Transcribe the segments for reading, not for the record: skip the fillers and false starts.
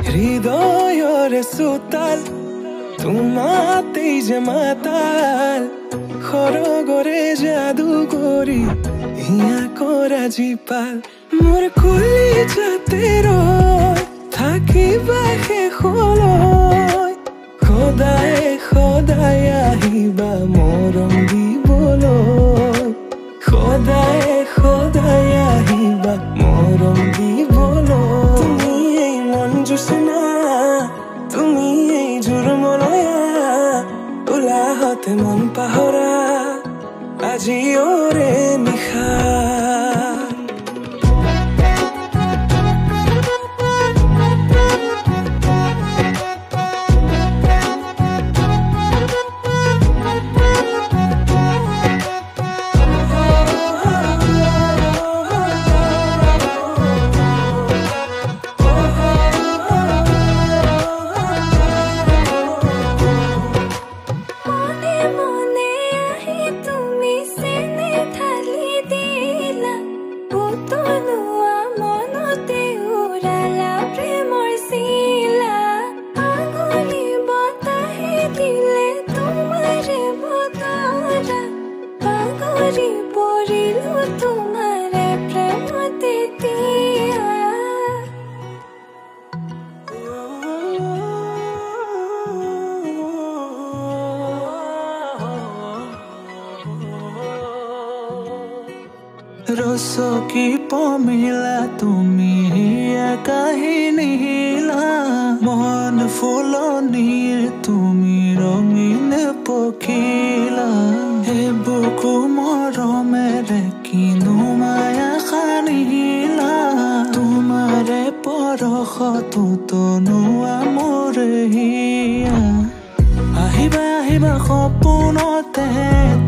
হৃদয়ৰে চোতাল তোমাতেই যে মাতাল সৰগৰে যাদু কৰি হিয়া কৰা জীপাল মোৰ কুলি যাতে ৰয় থাকিবা শেষলৈ সদায় সদায় আহিবা মৰম দিবলৈ সদায় সদায় আহিবা মৰম দিবলৈ তুমি এই মন জোচনা তুমি এই জোৰমলয়া ওলাহতে মন পাহৰা আজি ওৰে নিশা ৰসকি পমিলা তুমি কাহিনী হিলা মন ফুলনিৰ তুমি ৰঙীন পখিলা হে বুকু মৰমেৰে কিনো মায়া খানিলা তোমাৰে পৰশতো তনুৱা মোৰ হিয়া আহিবা আহিবা সপোনতে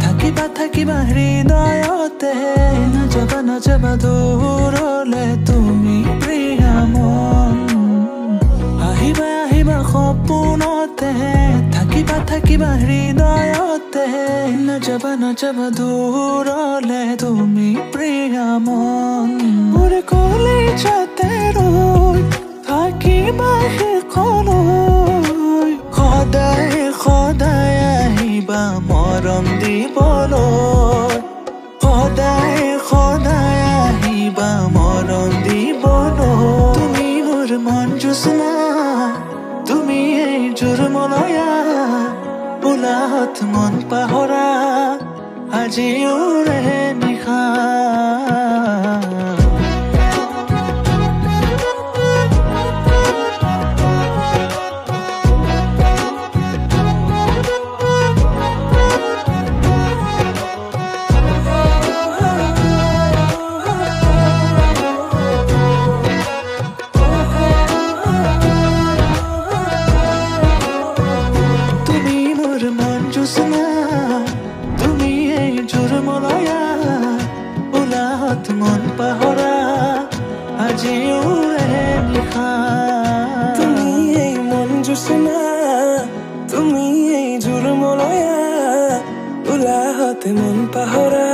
থাকিবা থাকিবা হৃদয়তে নাযাবা দূৰলে তুমি প্ৰিয়া মন আহিবা আহিবা সপোনতে থাকিবা থাকিবা হৃদয়তে নাযাবা দূৰলে তুমি প্ৰিয়া মন মোৰ কলিজাতে ৰৈ থাকিবা শেষলৈ সদায় সদায় আহিবা মৰম দিবলৈ সদায় সদায় আহিবা মৰম দিবলৈ তুমি মোৰ মন জোচনা তুমি এই জোৰমলয়া ওলাহত মন পাহৰা আজি ওৰে নিশা মন পাহৰা আজি ওৰে নিশা তুমি এই মন জোচনা তুমি এই জোৰমলয়া ওলাহতে মন পাহৰা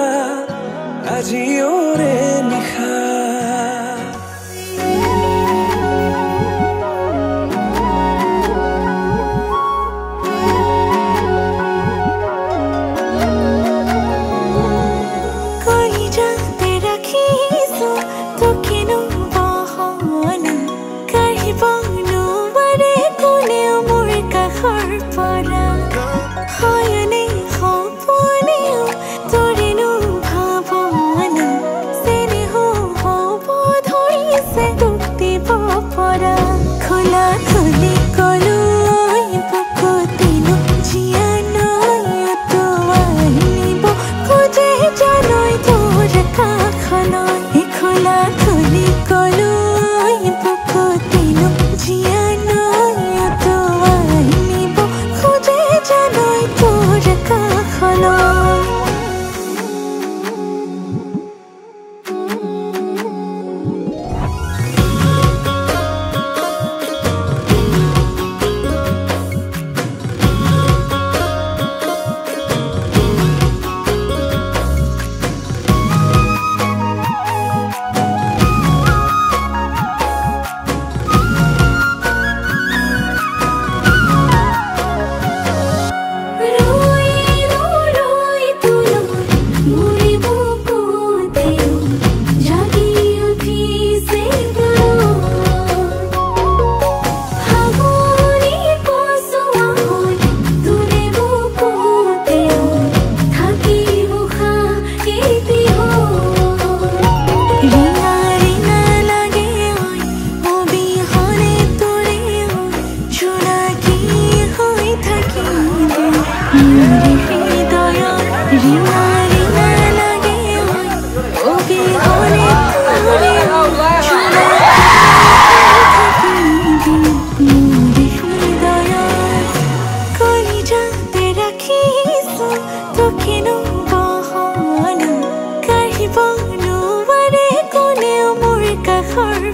আজি ওৰে নিশা Tore no bhavani, sene ho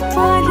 পৰে